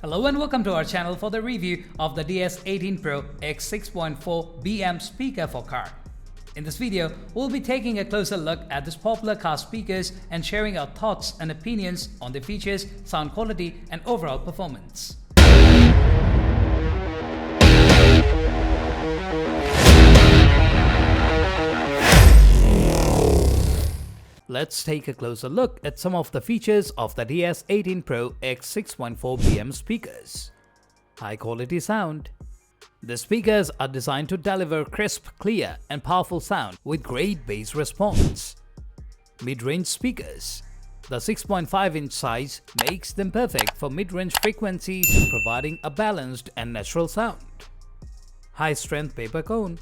Hello and welcome to our channel for the review of the DS18 PRO-X6.4BM speaker for car. In this video, we'll be taking a closer look at this popular car speakers and sharing our thoughts and opinions on the features, sound quality and overall performance. Let's take a closer look at some of the features of the DS18 PRO-X6.4BM speakers. High quality sound. The speakers are designed to deliver crisp, clear and powerful sound with great bass response. Mid-range speakers. The 6.5-inch size makes them perfect for mid-range frequencies, providing a balanced and natural sound. High-strength paper cone.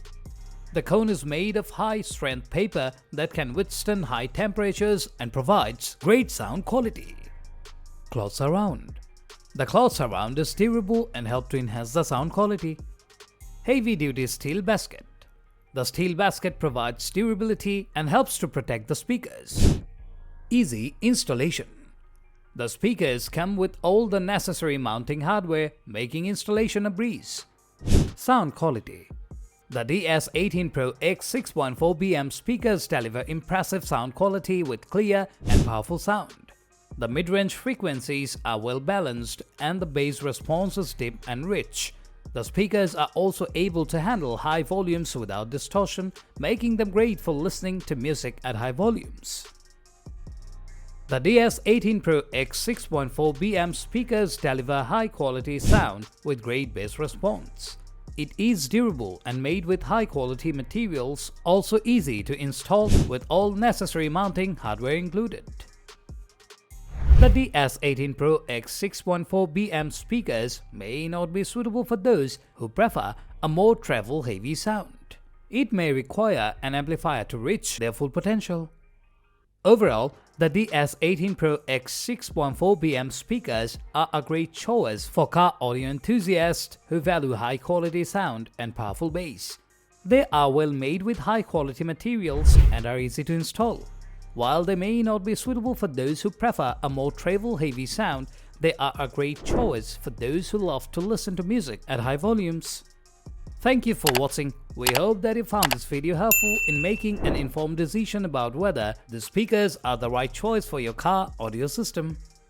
The cone is made of high-strength paper that can withstand high temperatures and provides great sound quality. Cloth surround. The cloth surround is durable and helps to enhance the sound quality. Heavy-duty steel basket. The steel basket provides durability and helps to protect the speakers. Easy installation. The speakers come with all the necessary mounting hardware, making installation a breeze. Sound quality. The DS18 PRO-X6.4BM speakers deliver impressive sound quality with clear and powerful sound. The mid-range frequencies are well balanced and the bass response is deep and rich. The speakers are also able to handle high volumes without distortion, making them great for listening to music at high volumes. The DS18 PRO-X6.4BM speakers deliver high-quality sound with great bass response. It is durable and made with high-quality materials, also easy to install with all necessary mounting hardware included. The DS18 PRO-X6.4BM speakers may not be suitable for those who prefer a more travel-heavy sound. It may require an amplifier to reach their full potential. Overall, the DS18 PRO-X6.4BM speakers are a great choice for car audio enthusiasts who value high-quality sound and powerful bass. They are well made with high-quality materials and are easy to install. While they may not be suitable for those who prefer a more travel-heavy sound, they are a great choice for those who love to listen to music at high volumes. Thank you for watching. We hope that you found this video helpful in making an informed decision about whether the speakers are the right choice for your car audio system.